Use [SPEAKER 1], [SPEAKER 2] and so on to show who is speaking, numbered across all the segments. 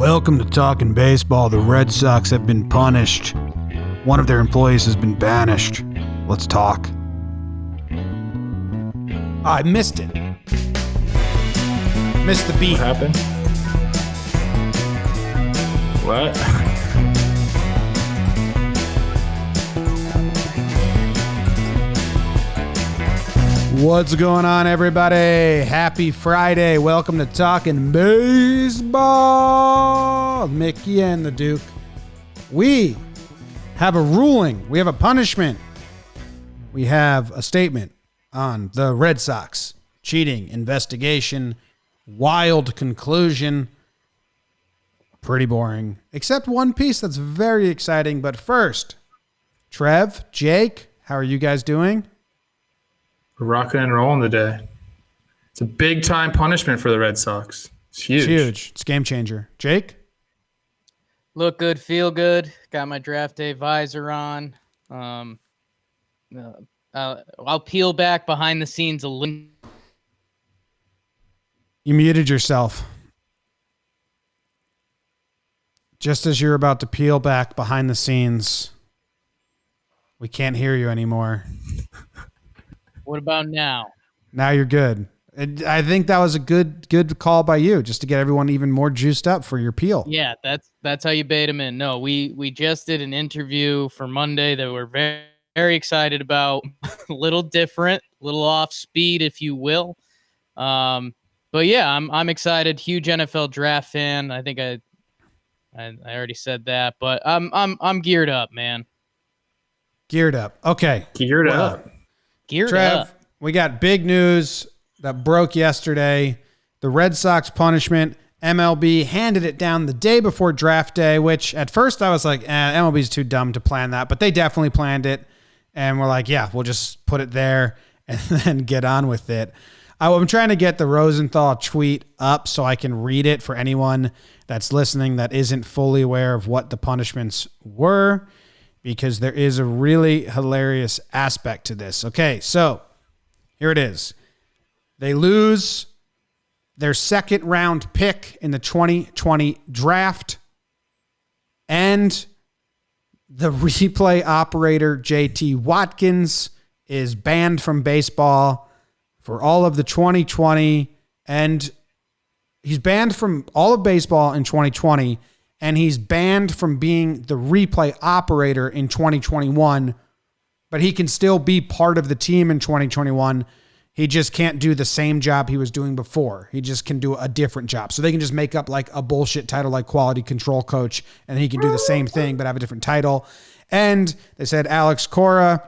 [SPEAKER 1] Welcome to Talkin Baseball. The Red Sox have been punished. One of their employees has been banished. Let's talk. I missed it. Missed the beat.
[SPEAKER 2] What happened? What?
[SPEAKER 1] What's going on, everybody? Happy Friday. Welcome to Talkin Baseball. Mickey and the Duke. We have a ruling. We have a punishment. We have a statement on the Red Sox cheating investigation. Wild conclusion. Pretty boring. Except one piece that's very exciting. But first, Trev, Jake, how are you guys doing?
[SPEAKER 2] We're rocking and rolling today. It's a big time punishment for the Red Sox. It's huge.
[SPEAKER 1] It's huge. It's a game changer. Jake?
[SPEAKER 3] Look good, feel good. Got my draft day visor on. I'll peel back behind the scenes a little.
[SPEAKER 1] You muted yourself. Just as you're about to peel back behind the scenes, we can't hear you anymore.
[SPEAKER 3] What about now?
[SPEAKER 1] Now you're good. I think that was a good call by you, just to get everyone even more juiced up for your peel.
[SPEAKER 3] Yeah, that's how you bait them in. No, we just did an interview for Monday that we're very, very excited about. A little different, a little off speed, if you will. But yeah, I'm excited. Huge NFL draft fan. I think I already said that, but I'm geared up, man.
[SPEAKER 1] Geared up. Okay.
[SPEAKER 2] Geared up.
[SPEAKER 1] Trev, we got big news that broke yesterday. The Red Sox punishment. MLB handed it down the day before draft day, which at first I was like, MLB's too dumb to plan that, but they definitely planned it. And we're like, yeah, we'll just put it there and then get on with it. I'm trying to get the Rosenthal tweet up so I can read it for anyone that's listening that isn't fully aware of what the punishments were, because there is a really hilarious aspect to this. Okay, so here it is. They lose their second round pick in the 2020 draft, and the replay operator, JT Watkins, is banned from baseball for all of the 2020, and he's banned from all of baseball in 2020, and he's banned from being the replay operator in 2021, but he can still be part of the team in 2021. He just can't do the same job he was doing before. He just can do a different job. So they can just make up like a bullshit title like quality control coach, and he can do the same thing but have a different title. And they said Alex Cora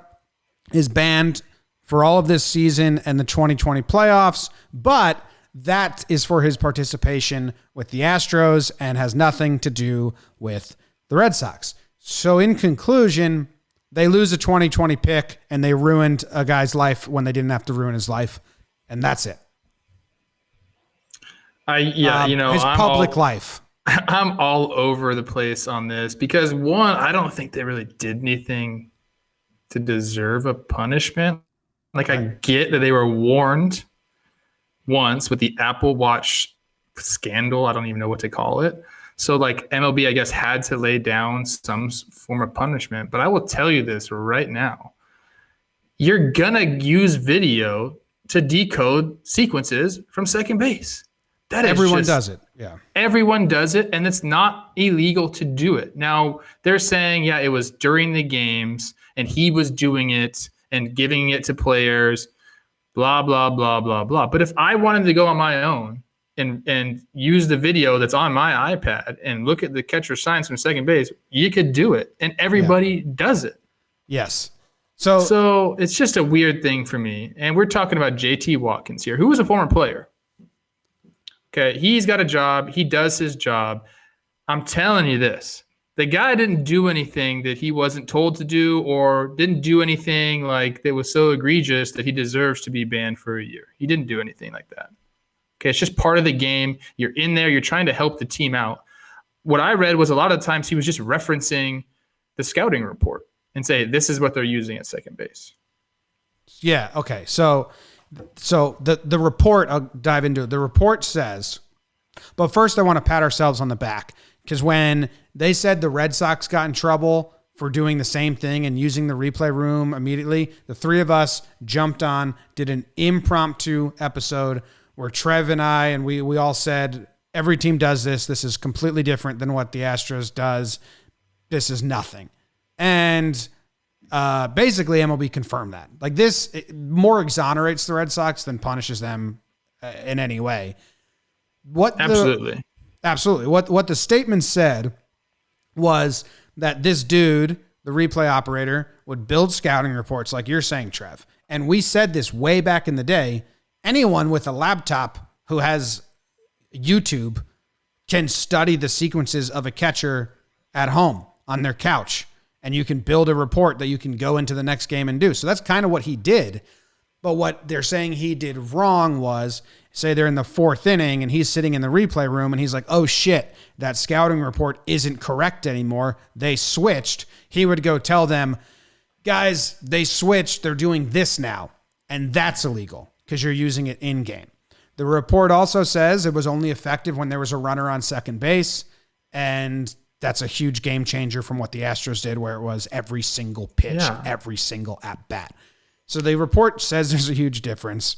[SPEAKER 1] is banned for all of this season and the 2020 playoffs, but that is for his participation with the Astros and has nothing to do with the Red Sox. So in conclusion, they lose a 2020 pick and they ruined a guy's life when they didn't have to ruin his life. And that's it.
[SPEAKER 2] His
[SPEAKER 1] public life.
[SPEAKER 2] I'm all over the place on this because, one, I don't think they really did anything to deserve a punishment. Like, I get that they were warned once with the Apple Watch scandal. I don't even know what to call it. So, like, MLB, I guess, had to lay down some form of punishment. But I will tell you this right now. You're going to use video to decode sequences from second base.
[SPEAKER 1] Everyone does it. Yeah.
[SPEAKER 2] Everyone does it, and it's not illegal to do it. Now, they're saying, yeah, it was during the games, and he was doing it and giving it to players, blah, blah, blah, blah, blah. But if I wanted to go on my own and use the video that's on my iPad and look at the catcher signs from second base, you could do it, and everybody does it.
[SPEAKER 1] Yes.
[SPEAKER 2] So it's just a weird thing for me. And we're talking about JT Watkins here, who was a former player. Okay, he's got a job. He does his job. I'm telling you this. The guy didn't do anything that he wasn't told to do or didn't do anything like that was so egregious that he deserves to be banned for a year. He didn't do anything like that. Okay, it's just part of the game. You're in there. You're trying to help the team out. What I read was a lot of times he was just referencing the scouting report and say, this is what they're using at second base.
[SPEAKER 1] Yeah, okay. So the report, I'll dive into it. The report says But first, I want to pat ourselves on the back because when they said the Red Sox got in trouble for doing the same thing and using the replay room immediately, the three of us jumped on, did an impromptu episode where Trev and I, and we all said, every team does this. This is completely different than what the Astros does. This is nothing. And basically MLB confirmed that. Like this more exonerates the Red Sox than punishes them in any way. Absolutely. What the statement said was that this dude, the replay operator, would build scouting reports like you're saying, Trev. And we said this way back in the day. Anyone with a laptop who has YouTube can study the sequences of a catcher at home on their couch. And you can build a report that you can go into the next game and do. So that's kind of what he did. But what they're saying he did wrong was, say they're in the fourth inning and he's sitting in the replay room and he's like, oh shit, that scouting report isn't correct anymore. They switched. He would go tell them, guys, they switched. They're doing this now. And that's illegal because you're using it in game. The report also says it was only effective when there was a runner on second base. And that's a huge game changer from what the Astros did, where it was every single pitch, every single at bat. So the report says there's a huge difference.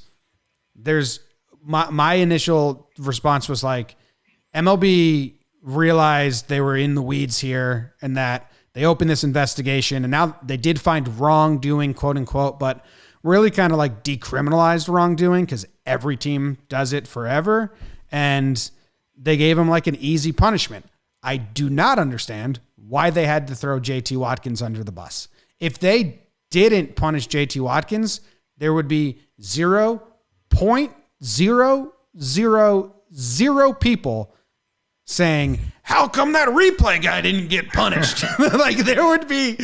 [SPEAKER 1] There's my initial response was like, MLB realized they were in the weeds here and that they opened this investigation and now they did find wrongdoing, quote unquote, but really kind of like decriminalized wrongdoing because every team does it forever. And they gave him like an easy punishment. I do not understand why they had to throw JT Watkins under the bus. If they didn't punish JT Watkins, there would be 0.0000 people saying, how come that replay guy didn't get punished? Like there would be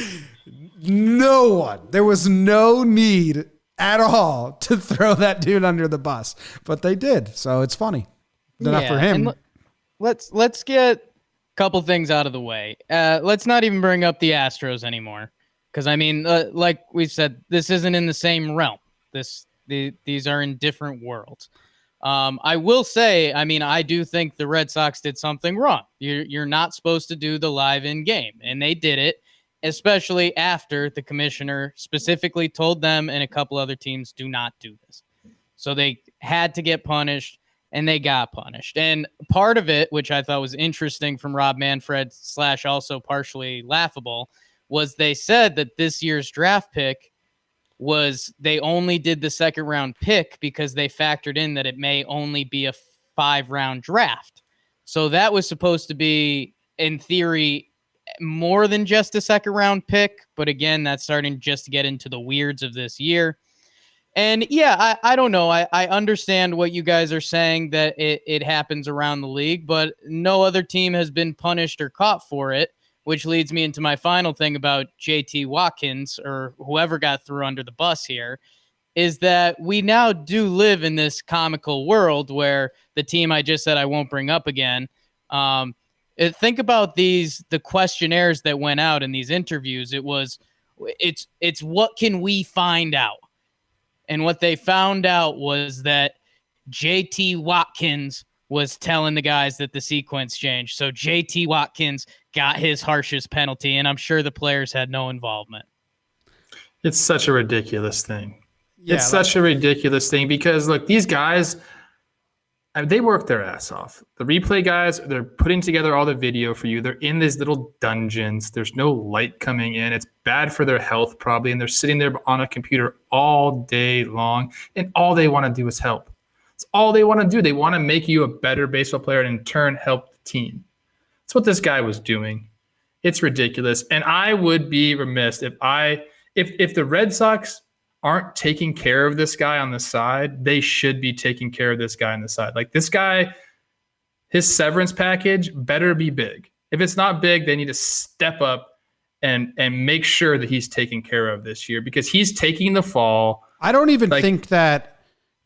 [SPEAKER 1] no one. There was no need at all to throw that dude under the bus, but they did. So it's funny. Enough for him.
[SPEAKER 3] Let's get a couple things out of the way. Let's not even bring up the Astros anymore. Because, I mean, like we said, this isn't in the same realm. These are in different worlds. I will say, I mean, I do think the Red Sox did something wrong. You're not supposed to do the live in-game. And they did it, especially after the commissioner specifically told them and a couple other teams do not do this. So they had to get punished, and they got punished. And part of it, which I thought was interesting from Rob Manfred / also partially laughable, was they said that this year's draft pick was they only did the second round pick because they factored in that it may only be a 5-round draft. So that was supposed to be, in theory, more than just a second round pick. But again, that's starting just to get into the weirds of this year. And yeah, I don't know. I understand what you guys are saying, that it happens around the league, but no other team has been punished or caught for it. Which leads me into my final thing about JT Watkins, or whoever got through under the bus here, is that we now do live in this comical world where the team I just said I won't bring up again. Think about the questionnaires that went out in these interviews. It's what can we find out? And what they found out was that JT Watkins was telling the guys that the sequence changed. So JT Watkins got his harshest penalty, and I'm sure the players had no involvement.
[SPEAKER 2] It's such a ridiculous thing. Yeah, it's such a ridiculous thing because, look, these guys, they work their ass off. The replay guys, they're putting together all the video for you. They're in these little dungeons. There's no light coming in. It's bad for their health probably, and they're sitting there on a computer all day long, and all they want to do is help. It's all they want to do. They want to make you a better baseball player and in turn help the team. That's what this guy was doing. It's ridiculous. And I would be remiss if the Red Sox aren't taking care of this guy on the side. They should be taking care of this guy on the side. Like this guy, his severance package better be big. If it's not big, they need to step up and make sure that he's taken care of this year because he's taking the fall.
[SPEAKER 1] I don't even think that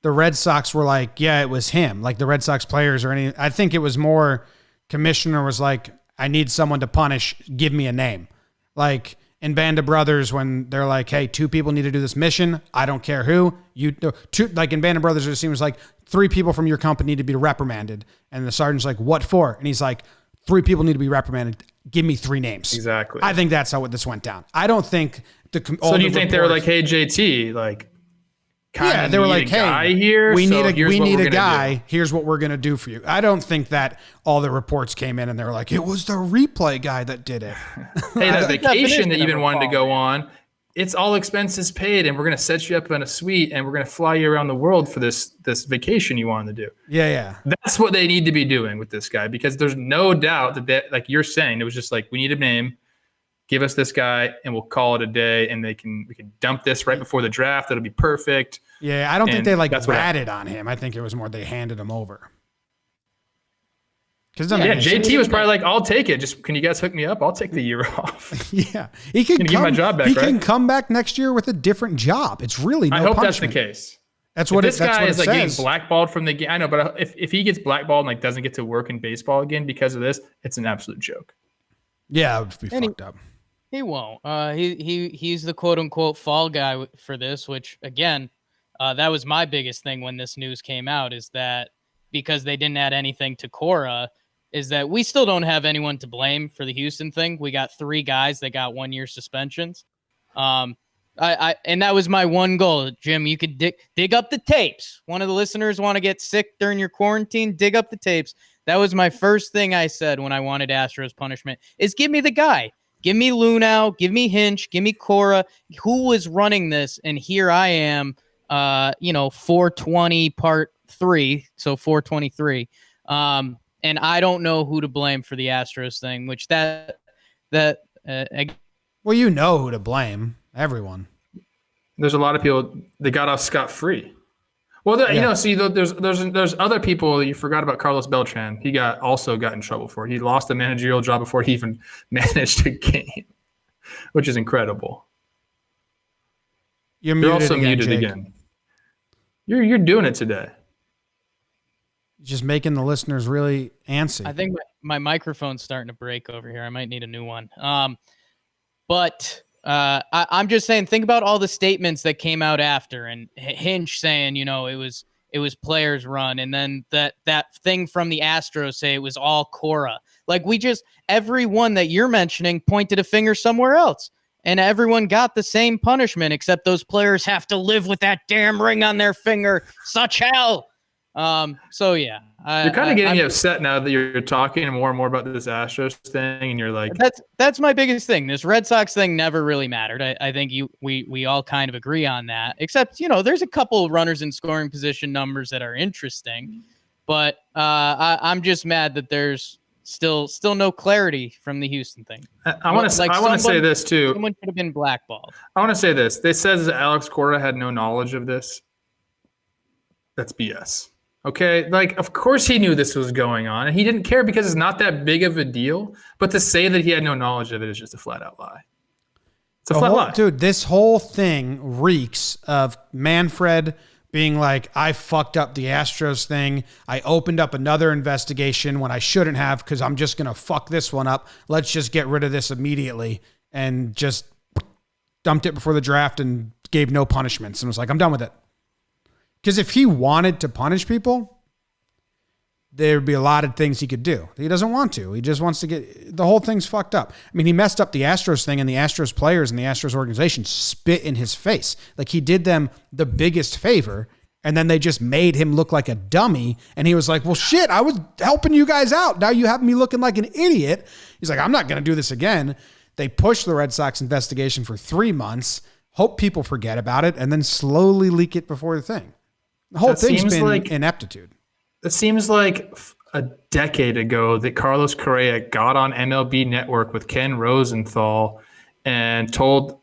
[SPEAKER 1] the Red Sox were like, yeah, it was him, like the Red Sox players or any. I think it was more commissioner was like, I need someone to punish. Give me a name. Like in Band of Brothers, when they're like, hey, 2 people need to do this mission. I don't care who. Like in Band of Brothers, it seems like 3 people from your company need to be reprimanded. And the sergeant's like, what for? And he's like, 3 people need to be reprimanded. Give me 3 names.
[SPEAKER 2] Exactly.
[SPEAKER 1] I think that's how this went down. I don't think
[SPEAKER 2] So do you think they were like, hey, JT, like,
[SPEAKER 1] yeah, they were like, hey,
[SPEAKER 2] here,
[SPEAKER 1] we need a guy. Here's what we're going to do for you. I don't think that all the reports came in and they were like, it was the replay guy that did it.
[SPEAKER 2] Hey, that vacation that you've been wanting to go on, it's all expenses paid, and we're going to set you up in a suite, and we're going to fly you around the world for this vacation you wanted to do.
[SPEAKER 1] Yeah.
[SPEAKER 2] That's what they need to be doing with this guy, because there's no doubt that like you're saying, it was just like, we need a name. Give us this guy, and we'll call it a day, and we can dump this right before the draft. It'll be perfect.
[SPEAKER 1] Yeah, I don't think they ratted on him. I think it was more they handed him over.
[SPEAKER 2] JT was probably like, I'll take it. Just, can you guys hook me up? I'll take the year off.
[SPEAKER 1] Yeah. He can
[SPEAKER 2] give my job back,
[SPEAKER 1] He can come back next year with a different job. It's really no punishment.
[SPEAKER 2] I hope that's the case.
[SPEAKER 1] That's what
[SPEAKER 2] this guy is like
[SPEAKER 1] says.
[SPEAKER 2] getting blackballed from the game. I know, but if he gets blackballed and like doesn't get to work in baseball again because of this, it's an absolute joke.
[SPEAKER 1] Yeah, it would be fucked up.
[SPEAKER 3] He won't. He's the quote unquote fall guy for this, which again, that was my biggest thing when this news came out, is that because they didn't add anything to Cora, is that we still don't have anyone to blame for the Houston thing. We got 3 guys that got 1-year suspensions. And that was my one goal. Jim, you could dig up the tapes. One of the listeners want to get sick during your quarantine, dig up the tapes. That was my first thing I said when I wanted Astros punishment, is give me the guy. Give me Lunau, give me Hinch, give me Cora. Who was running this? And here I am, 420 part 3, so 423. And I don't know who to blame for the Astros thing, which well,
[SPEAKER 1] you know who to blame. Everyone.
[SPEAKER 2] There's a lot of people that got off scot-free. Well, there's other people. You forgot about Carlos Beltran. He also got in trouble for it. He lost a managerial job before he even managed a game, which is incredible.
[SPEAKER 1] You're
[SPEAKER 2] also muted again. You're doing it today.
[SPEAKER 1] Just making the listeners really antsy.
[SPEAKER 3] I think my microphone's starting to break over here. I might need a new one. But I'm just saying, think about all the statements that came out after, and Hinch saying, it was players run, and then that thing from the Astros say it was all Cora. Like, everyone that you're mentioning pointed a finger somewhere else, and everyone got the same punishment, except those players have to live with that damn ring on their finger. Such hell. So yeah,
[SPEAKER 2] you're kind of getting upset now that you're talking more and more about this Astros thing, and you're like,
[SPEAKER 3] that's my biggest thing. This Red Sox thing never really mattered. I think we all kind of agree on that, except there's a couple of runners in scoring position numbers that are interesting, but I'm just mad that there's still no clarity from the Houston thing.
[SPEAKER 2] I want to say this too.
[SPEAKER 3] Someone could have been blackballed.
[SPEAKER 2] I want to say this. They says that Alex Cora had no knowledge of this. That's BS. Okay, like, of course he knew this was going on, and he didn't care because it's not that big of a deal. But to say that he had no knowledge of it is just a flat-out lie. It's a flat lie.
[SPEAKER 1] Dude, this whole thing reeks of Manfred being like, I fucked up the Astros thing. I opened up another investigation when I shouldn't have because I'm just going to fuck this one up. Let's just get rid of this immediately, and just dumped it before the draft and gave no punishments and was like, I'm done with it. Because if he wanted to punish people, there would be a lot of things he could do. He doesn't want to. He just wants to the whole thing's fucked up. I mean, he messed up the Astros thing, and the Astros players and the Astros organization spit in his face. Like, he did them the biggest favor, and then they just made him look like a dummy. And he was like, well, shit, I was helping you guys out. Now you have me looking like an idiot. He's like, I'm not going to do this again. They pushed the Red Sox investigation for 3 months, hope people forget about it, and then slowly leak it before the thing. The whole thing's been ineptitude.
[SPEAKER 2] It seems like a decade ago that Carlos Correa got on MLB Network with Ken Rosenthal and told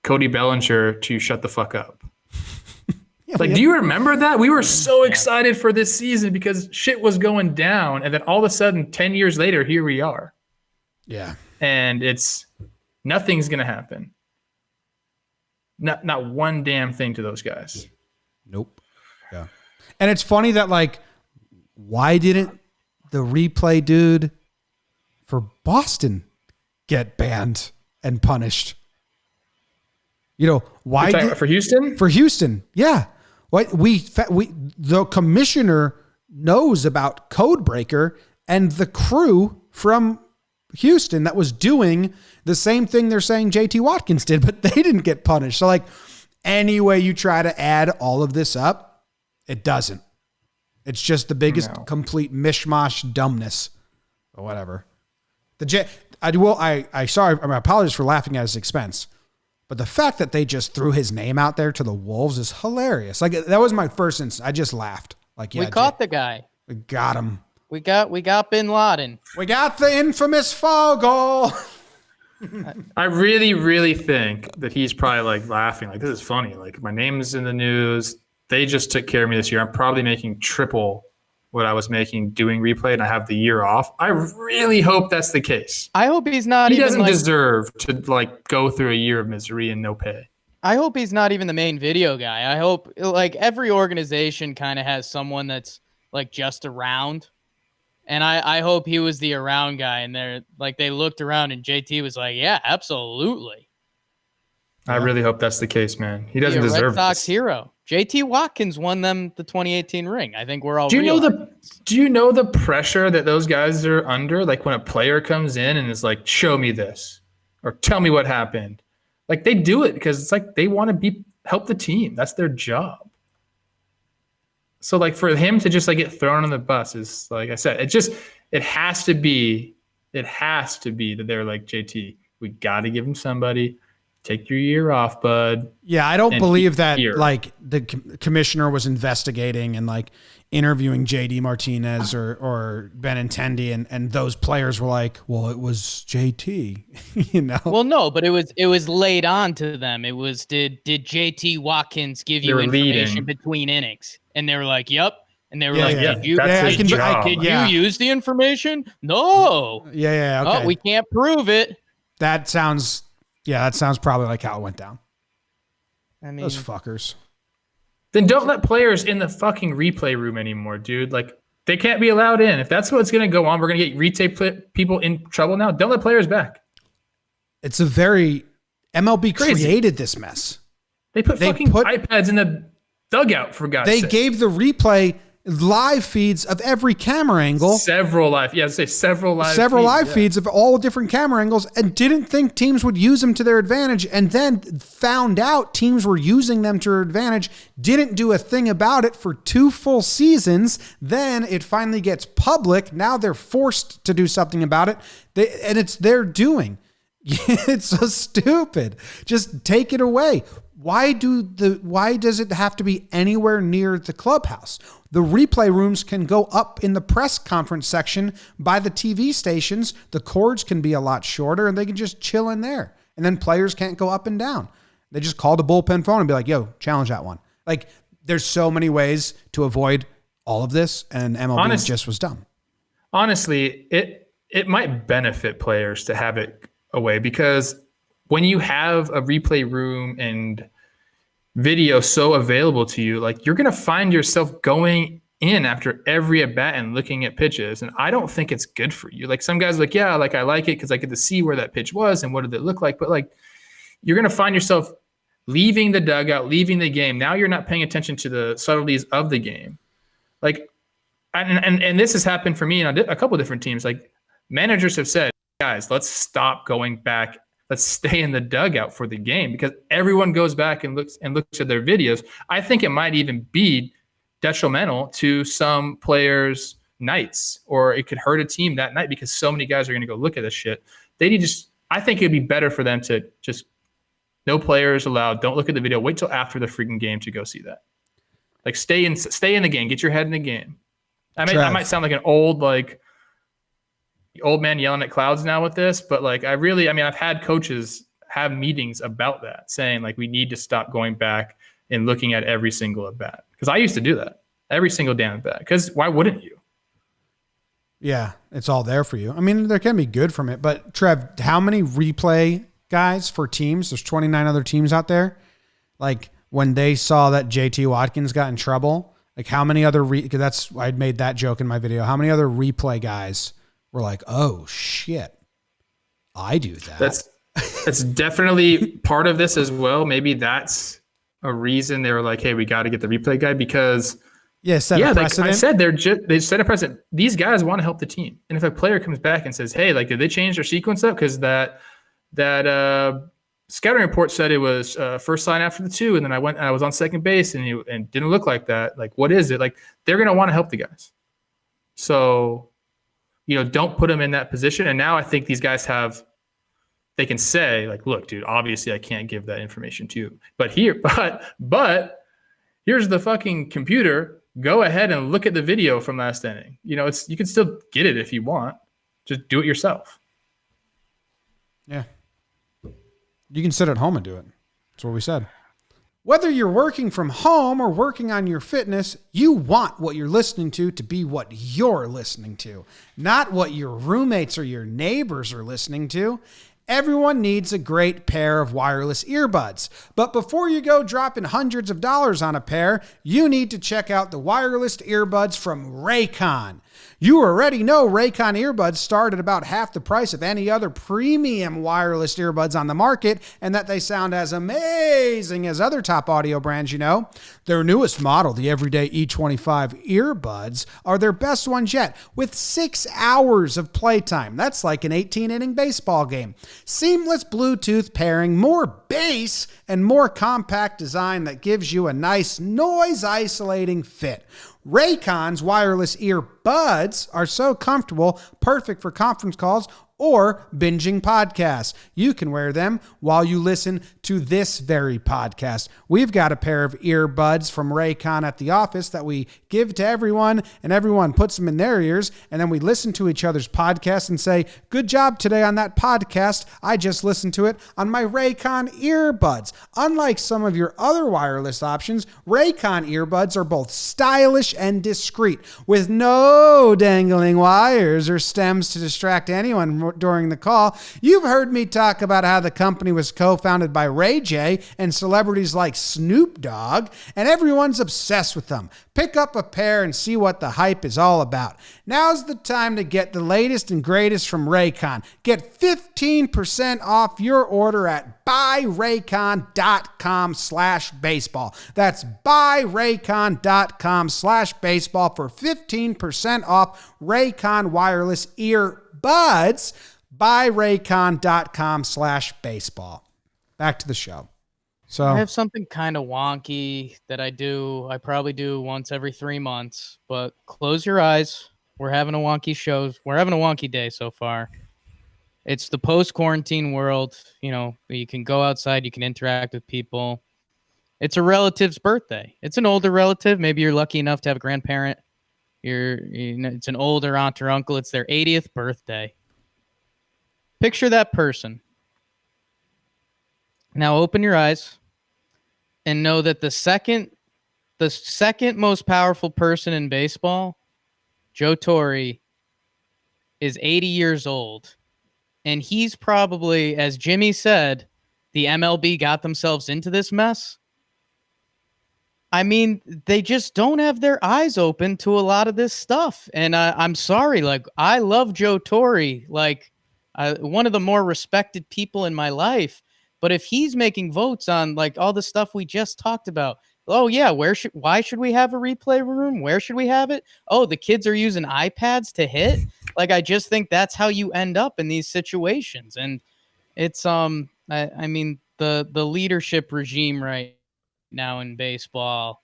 [SPEAKER 2] Cody Bellinger to shut the fuck up. Do you remember that? We were so excited for this season because shit was going down, and then all of a sudden, 10 years later, here we are.
[SPEAKER 1] Yeah.
[SPEAKER 2] And nothing's going to happen. Not one damn thing to those guys.
[SPEAKER 1] Nope. Yeah. And it's funny that, like, why didn't the replay dude for Boston get banned and punished? Why
[SPEAKER 2] for Houston?
[SPEAKER 1] For Houston, yeah. The commissioner knows about Code Breaker and the crew from Houston that was doing the same thing they're saying JT Watkins did, but they didn't get punished. So like any way you try to add all of this up, it doesn't. It's just the biggest complete mishmash dumbness or whatever. I apologize for laughing at his expense, but the fact that they just threw his name out there to the Wolves is hilarious. Like that was my first instant. I just laughed. Like, yeah,
[SPEAKER 3] we caught the guy.
[SPEAKER 1] We got him.
[SPEAKER 3] We got Bin Laden.
[SPEAKER 1] We got the infamous Fogel.
[SPEAKER 2] I really, really think that he's probably like laughing. Like, this is funny. Like, my name is in the news. They just took care of me this year. I'm probably making triple what I was making doing replay, and I have the year off. I really hope that's the case.
[SPEAKER 3] I hope he's not.
[SPEAKER 2] He doesn't deserve to like go through a year of misery and no pay.
[SPEAKER 3] I hope he's not even the main video guy. I hope like every organization kind of has someone that's like just around. And I hope he was the around guy, and they looked around and JT was like, yeah, absolutely.
[SPEAKER 2] I really hope that's the case, man. He doesn't deserve
[SPEAKER 3] Red Sox
[SPEAKER 2] this.
[SPEAKER 3] hero. JT Watkins won them the 2018 ring. I think we're all.
[SPEAKER 2] Do you know the pressure that those guys are under? Like when a player comes in and is like, show me this or tell me what happened. Like they do it because it's like they want to help the team. That's their job. So like for him to just like get thrown on the bus is, like I said, it has to be that they're like, JT, we got to give him somebody. Take your year off, bud.
[SPEAKER 1] Yeah, I don't believe that like the commissioner was investigating and like interviewing JD Martinez or Benintendi and those players were like, well, it was JT, you know?
[SPEAKER 3] Well, no, but it was laid on to them. It was, did JT Watkins give you information between innings? And they were like, yep. And they were did you use the information? No.
[SPEAKER 1] Yeah. Okay.
[SPEAKER 3] Oh, we can't prove it.
[SPEAKER 1] That sounds probably like how it went down.
[SPEAKER 3] I mean,
[SPEAKER 1] those fuckers.
[SPEAKER 2] Then don't let players in the fucking replay room anymore, dude. Like they can't be allowed in. If that's what's going to go on, we're going to get replay people in trouble now. Don't let players back.
[SPEAKER 1] It's a very MLB created this mess.
[SPEAKER 2] They put iPads in the dugout for God's sake.
[SPEAKER 1] They gave the replay live feeds of every camera angle.
[SPEAKER 2] Several live
[SPEAKER 1] feeds of all different camera angles, and didn't think teams would use them to their advantage, and then found out teams were using them to their advantage, didn't do a thing about it for 2 full seasons. Then it finally gets public. Now they're forced to do something about it. And it's their doing. It's so stupid. Just take it away. Why does it have to be anywhere near the clubhouse? The replay rooms can go up in the press conference section by the TV stations. The cords can be a lot shorter and they can just chill in there. And then players can't go up and down. They just call the bullpen phone and be like, yo, challenge that one. Like there's so many ways to avoid all of this, and MLB just was dumb.
[SPEAKER 2] Honestly, it might benefit players to have it away, because when you have a replay room and video so available to you, like you're going to find yourself going in after every at bat and looking at pitches. And I don't think it's good for you. Like some guys are like, yeah, like I like it because I get to see where that pitch was and what did it look like. But like you're going to find yourself leaving the dugout, leaving the game. Now you're not paying attention to the subtleties of the game. Like, and this has happened for me on a couple of different teams. Like managers have said, guys, let's stop going back. Let's stay in the dugout for the game, because everyone goes back and looks at their videos. I think it might even be detrimental to some players' nights, or it could hurt a team that night because so many guys are going to go look at this shit. I think it'd be better for them to just no players allowed. Don't look at the video. Wait till after the freaking game to go see that. Like stay in the game. Get your head in the game. I might sound like an old man yelling at clouds now with this, but like I've had coaches have meetings about that, saying like we need to stop going back and looking at every single at bat, because I used to do that every single damn at bat, because why wouldn't you?
[SPEAKER 1] Yeah, it's all there for you. I mean, there can be good from it, but Trev, how many replay guys for teams? There's 29 other teams out there. Like when they saw that JT Watkins got in trouble, like how many other I'd made that joke in my video. How many other replay guys were like, oh shit, I do that?
[SPEAKER 2] That's definitely part of this as well. Maybe that's a reason they were like, hey, we got to get the replay guy? Because
[SPEAKER 1] set a precedent.
[SPEAKER 2] Like I said, they set a precedent. These guys want to help the team. And if a player comes back and says, hey, like, did they change their sequence up? Because that scouting report said it was first sign after the 2, and then I was on second base and didn't look like that. Like, what is it? Like, they're going to want to help the guys. So, don't put them in that position. And now I think these guys they can say, like, look, dude, obviously I can't give that information to you. But here's the fucking computer. Go ahead and look at the video from last inning. You can still get it if you want. Just do it yourself.
[SPEAKER 1] Yeah. You can sit at home and do it. That's what we said. Whether you're working from home or working on your fitness, you want what you're listening to be what you're listening to, not what your roommates or your neighbors are listening to. Everyone needs a great pair of wireless earbuds. But before you go dropping hundreds of dollars on a pair, you need to check out the wireless earbuds from Raycon. You already know Raycon earbuds start at about half the price of any other premium wireless earbuds on the market, and that they sound as amazing as other top audio brands, Their newest model, the Everyday E25 earbuds, are their best ones yet, with 6 hours of playtime. That's like an 18-inning baseball game. Seamless Bluetooth pairing, more bass, and more compact design that gives you a nice noise-isolating fit. Raycon's wireless earbuds are so comfortable, perfect for conference calls or binging podcasts. You can wear them while you listen to this very podcast. We've got a pair of earbuds from Raycon at the office that we give to everyone, and everyone puts them in their ears, and then we listen to each other's podcasts and say, good job today on that podcast. I just listened to it on my Raycon earbuds. Unlike some of your other wireless options, Raycon earbuds are both stylish and discreet, with no dangling wires or stems to distract anyone during the call. You've heard me talk about how the company was co-founded by Ray J and celebrities like Snoop Dogg, and everyone's obsessed with them. Pick up a pair and see what the hype is all about. Now's the time to get the latest and greatest from Raycon. Get 15% off your order at buyraycon.com/baseball. That's buyraycon.com/baseball for 15% off Raycon wireless earbuds. Buyraycon.com/baseball. Back to the show. So
[SPEAKER 3] I have something kind of wonky that I probably do once every 3 months, but close your eyes. We're having a wonky show. We're having a wonky day so far. It's the post-quarantine world. You can go outside, you can interact with people. It's a relative's birthday. It's an older relative. Maybe you're lucky enough to have a grandparent. It's an older aunt or uncle. It's their 80th birthday. Picture that person. Now open your eyes and know that the second most powerful person in baseball, Joe Torre, is 80 years old. And he's probably, as Jimmy said, the MLB got themselves into this mess. I mean, they just don't have their eyes open to a lot of this stuff. And I'm sorry, I love Joe Torre, one of the more respected people in my life. But if he's making votes on all the stuff we just talked about, oh yeah, why should we have a replay room? Where should we have it? Oh, the kids are using iPads to hit. I just think that's how you end up in these situations. And it's I mean the leadership regime right now in baseball,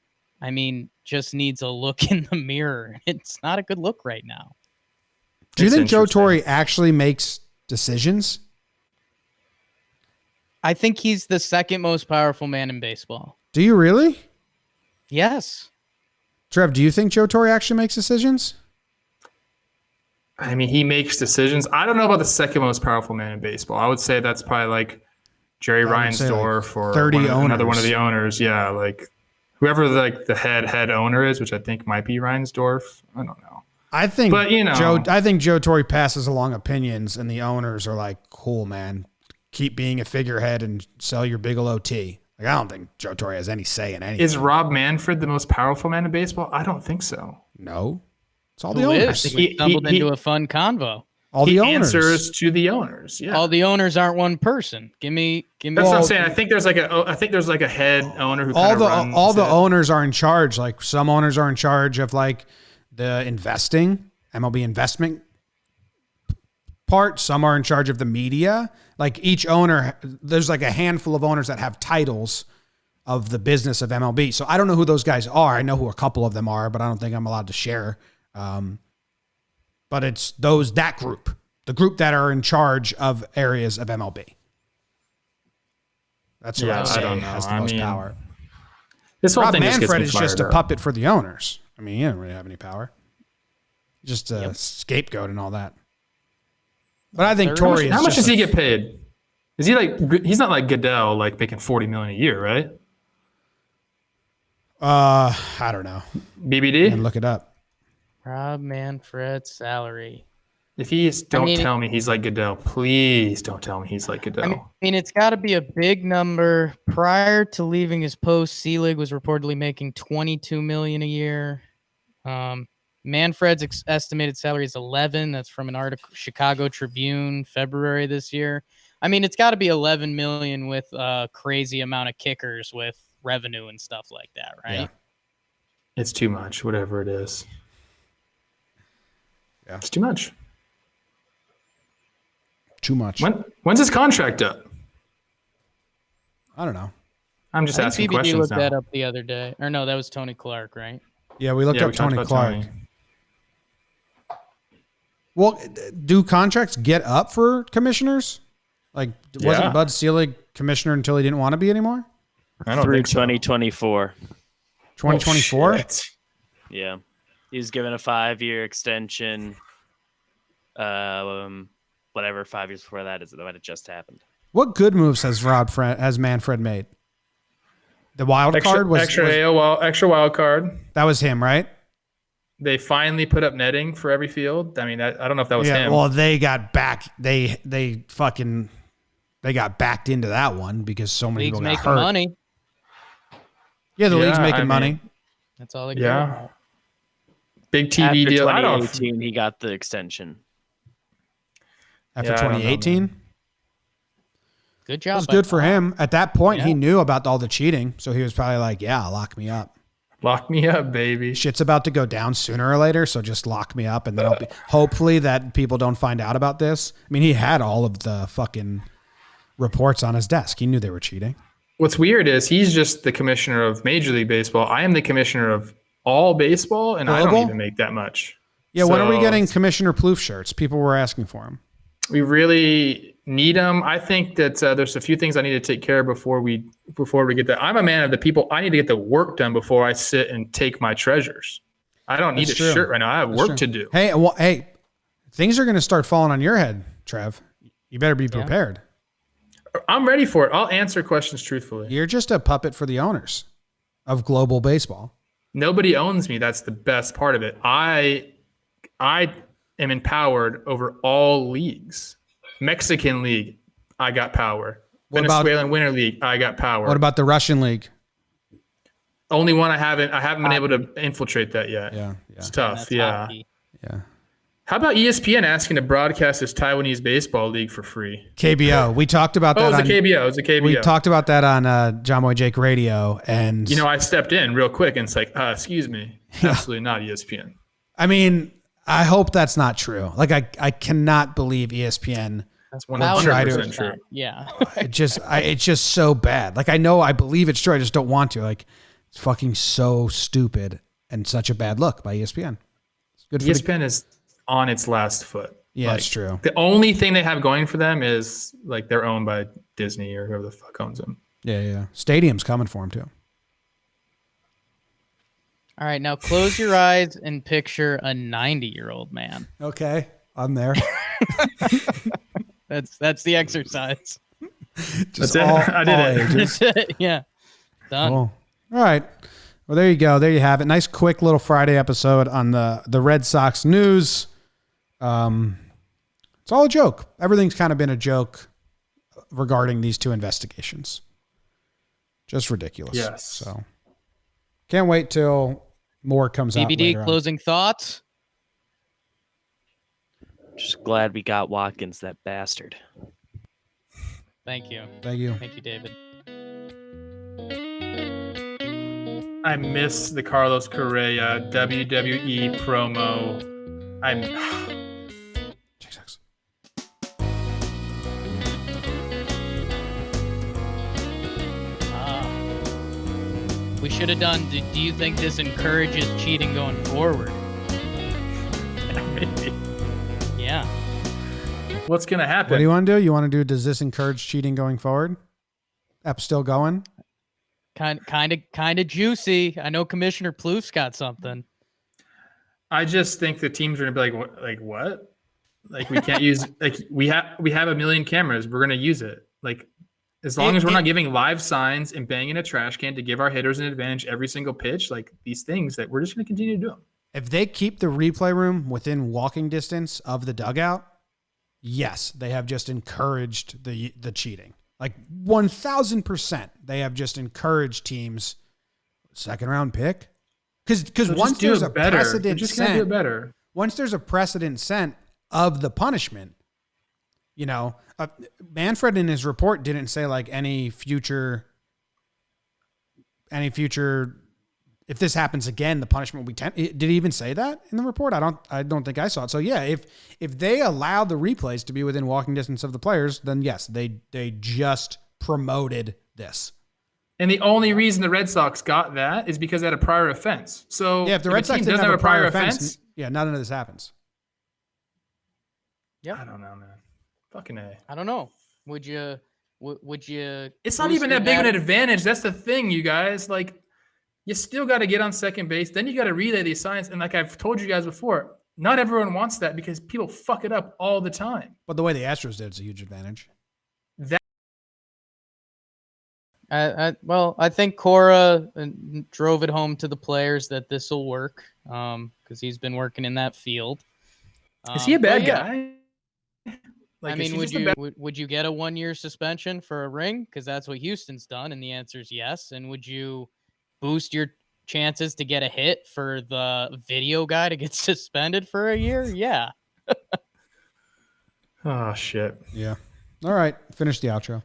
[SPEAKER 3] just needs a look in the mirror. It's not a good look right now.
[SPEAKER 1] Do you think Joe Torre actually makes decisions?
[SPEAKER 3] I think he's the second most powerful man in baseball.
[SPEAKER 1] Do you really?
[SPEAKER 3] Yes.
[SPEAKER 1] Trev, do you think Joe Torre actually makes decisions?
[SPEAKER 2] He makes decisions. I don't know about the second most powerful man in baseball. I would say that's probably Jerry Reinsdorf or
[SPEAKER 1] 30
[SPEAKER 2] another one of the owners. Yeah, whoever the head owner is, which I think might be Reinsdorf. I don't know.
[SPEAKER 1] I think Joe Torre passes along opinions, and the owners are cool, man. Keep being a figurehead and sell your Bigelow tea. I don't think Joe Torre has any say in anything.
[SPEAKER 2] Is Rob Manfred the most powerful man in baseball? I don't think so.
[SPEAKER 1] No. It's all the owners.
[SPEAKER 3] I think we stumbled into a fun convo.
[SPEAKER 1] All
[SPEAKER 2] he
[SPEAKER 1] the owners.
[SPEAKER 2] answers to the owners. Yeah.
[SPEAKER 3] All the owners aren't one person. Give me.
[SPEAKER 2] That's what I'm saying. I think there's like a head owner who
[SPEAKER 1] all
[SPEAKER 2] runs
[SPEAKER 1] the
[SPEAKER 2] it.
[SPEAKER 1] owners are in charge. Like some owners are in charge of like the investing, MLB investment part. Some are in charge of the media. Like each owner, there's like a handful of owners that have titles of the business of MLB. So I don't know who those guys are. I know who a couple of them are, but I don't think I'm allowed to share. But it's that group, the group that are in charge of areas of MLB. That's who I don't know. Has the most power.
[SPEAKER 2] This whole
[SPEAKER 1] Rob
[SPEAKER 2] thing
[SPEAKER 1] Manfred
[SPEAKER 2] is
[SPEAKER 1] just a puppet for the owners. I mean, he doesn't really have any power. Just a scapegoat and all that. But I think Torre is
[SPEAKER 2] how much does he get paid? Is he like, he's not like Goodell, like making $40 million a year, right?
[SPEAKER 1] I don't know.
[SPEAKER 2] BBD?
[SPEAKER 1] And look it up.
[SPEAKER 3] Rob Manfred's salary.
[SPEAKER 2] If tell me he's like Goodell. Please don't tell me he's like Goodell.
[SPEAKER 3] I mean, it's got to be a big number. Prior to leaving his post, Selig was reportedly making $22 million a year. Manfred's estimated salary is 11. That's from an article, Chicago Tribune, February this year. I mean, it's got to be 11 million with a crazy amount of kickers with revenue and stuff like that, right?
[SPEAKER 1] Yeah.
[SPEAKER 2] It's too much, whatever it is.
[SPEAKER 1] Yeah.
[SPEAKER 2] It's too much.
[SPEAKER 1] Too much.
[SPEAKER 2] When's his contract up?
[SPEAKER 1] I don't know.
[SPEAKER 2] I'm just asking
[SPEAKER 3] BBD
[SPEAKER 2] questions
[SPEAKER 3] looked
[SPEAKER 2] now.
[SPEAKER 3] that up the other day. Or no, that was Tony Clark, right?
[SPEAKER 1] Yeah, we looked up
[SPEAKER 2] we talked
[SPEAKER 1] Tony
[SPEAKER 2] about
[SPEAKER 1] Clark.
[SPEAKER 2] Tony.
[SPEAKER 1] Well, do contracts get up for commissioners? Like, wasn't Bud Selig commissioner until he didn't want to be anymore?
[SPEAKER 2] I don't
[SPEAKER 4] Through
[SPEAKER 2] think so.
[SPEAKER 4] 2024.
[SPEAKER 1] 2024?
[SPEAKER 4] Yeah. He was given a 5-year extension. Whatever 5 years before that is when it just happened.
[SPEAKER 1] What good moves has Manfred made? The wild card was
[SPEAKER 2] extra wild card.
[SPEAKER 1] That was him, right?
[SPEAKER 2] They finally put up netting for every field. I mean, I don't know if that was him.
[SPEAKER 1] Well, they got back. They got backed into that one because so many
[SPEAKER 3] League's
[SPEAKER 1] people got
[SPEAKER 3] making
[SPEAKER 1] hurt.
[SPEAKER 3] money.
[SPEAKER 1] Yeah, the league's making money.
[SPEAKER 3] That's all they care.
[SPEAKER 2] Big TV deal.
[SPEAKER 4] After 2018, he got the extension.
[SPEAKER 1] After 2018?
[SPEAKER 3] Good job.
[SPEAKER 1] It was good for him. At that point, he knew about all the cheating, so he was probably like, yeah, lock me up.
[SPEAKER 2] Lock me up, baby.
[SPEAKER 1] Shit's about to go down sooner or later, so just lock me up, and then hopefully that people don't find out about this. I mean, he had all of the fucking reports on his desk. He knew they were cheating.
[SPEAKER 2] What's weird is he's just the commissioner of Major League Baseball. I am the commissioner of all baseball, and I don't even make that much.
[SPEAKER 1] Yeah, when are we getting Commissioner Plouffe shirts? People were asking for them.
[SPEAKER 2] We really need them. I think that there's a few things I need to take care of before we get that. I'm a man of the people. I need to get the work done before I sit and take my treasures. I don't need a shirt right now. I have work to do.
[SPEAKER 1] Hey, things are going to start falling on your head, Trev. You better be prepared.
[SPEAKER 2] I'm ready for it. I'll answer questions truthfully.
[SPEAKER 1] You're just a puppet for the owners of global baseball.
[SPEAKER 2] Nobody owns me. That's the best part of it. I am empowered over all leagues. Mexican League, I got power. Venezuelan Winter League, I got power.
[SPEAKER 1] What about the Russian League?
[SPEAKER 2] Only one I haven't been able to infiltrate that yet.
[SPEAKER 1] Yeah.
[SPEAKER 2] It's tough. Yeah.
[SPEAKER 1] Yeah.
[SPEAKER 2] How about ESPN asking to broadcast this Taiwanese baseball league for free?
[SPEAKER 1] KBO. We talked about that.
[SPEAKER 2] It was a KBO.
[SPEAKER 1] We talked about that on JOMBOY Jake Radio, and
[SPEAKER 2] I stepped in real quick and it's like, excuse me, absolutely not ESPN.
[SPEAKER 1] I mean, I hope that's not true. Like, I cannot believe ESPN.
[SPEAKER 2] That's 100% true.
[SPEAKER 3] Yeah.
[SPEAKER 1] It's just so bad. Like, I believe it's true. I just don't want to. Like, it's fucking so stupid and such a bad look by ESPN. It's good.
[SPEAKER 2] ESPN is on its last foot.
[SPEAKER 1] Yeah, it's true.
[SPEAKER 2] The only thing they have going for them is like they're owned by Disney or whoever the fuck owns them.
[SPEAKER 1] Yeah. Stadium's coming for them too.
[SPEAKER 3] All right, now close your eyes and picture a 90-year-old man.
[SPEAKER 1] Okay, I'm there.
[SPEAKER 3] That's the exercise.
[SPEAKER 1] Just I did
[SPEAKER 3] it. Yeah, done.
[SPEAKER 1] Cool. All right. Well, there you go. There you have it. Nice, quick little Friday episode on the Red Sox news. It's all a joke. Everything's kind of been a joke regarding these two investigations. Just ridiculous.
[SPEAKER 2] Yes.
[SPEAKER 1] So can't wait till more comes out.
[SPEAKER 3] BBD, closing thoughts?
[SPEAKER 4] Just glad we got Watkins, that bastard.
[SPEAKER 3] Thank you.
[SPEAKER 1] Thank you.
[SPEAKER 3] Thank you, David.
[SPEAKER 2] I miss the Carlos Correa WWE promo.
[SPEAKER 1] Jesus.
[SPEAKER 3] We should have done. Do you think this encourages cheating going forward?
[SPEAKER 2] Maybe.
[SPEAKER 3] Yeah.
[SPEAKER 2] What's gonna happen?
[SPEAKER 1] What do you want to do? You want to do? Does this encourage cheating going forward? Ep still going?
[SPEAKER 3] Kind of juicy. I know Commissioner Plouffe got something.
[SPEAKER 2] I just think the teams are gonna be like, what? Like we can't use we have a million cameras. We're gonna use it. Like as long as we're not giving live signs and banging a trash can to give our hitters an advantage every single pitch, like these things that we're just gonna continue to do them.
[SPEAKER 1] If they keep the replay room within walking distance of the dugout, yes, they have just encouraged the cheating. Like 1,000%, they have just encouraged teams second round pick. Because once there's a precedent set, once there's a precedent set of the punishment, you know, Manfred in his report didn't say like any future. If this happens again, the punishment will be 10. Did he even say that in the report? I don't think I saw it. So yeah, if they allow the replays to be within walking distance of the players, then yes, they just promoted this.
[SPEAKER 2] And the only reason the Red Sox got that is because they had a prior offense. So
[SPEAKER 1] yeah, if the Red Sox
[SPEAKER 2] doesn't have a prior offense,
[SPEAKER 1] yeah, none of this happens.
[SPEAKER 3] Yeah,
[SPEAKER 2] I don't know, man. Fucking A.
[SPEAKER 3] I don't know. Would you?
[SPEAKER 2] It's not even that big of an advantage. That's the thing, you guys. Like, you still got to get on second base. Then you got to relay these signs. And like I've told you guys before, not everyone wants that because people fuck it up all the time.
[SPEAKER 1] But the way the Astros did, it's a huge advantage.
[SPEAKER 3] Well, I think Cora drove it home to the players that this will work because he's been working in that field.
[SPEAKER 2] Is he a bad guy?
[SPEAKER 3] Like, I mean, would you get a 1-year suspension for a ring? Because that's what Houston's done, and the answer is yes. And would you boost your chances to get a hit for the video guy to get suspended for a year? Yeah.
[SPEAKER 2] Oh, shit.
[SPEAKER 1] Yeah. All right. Finish the outro.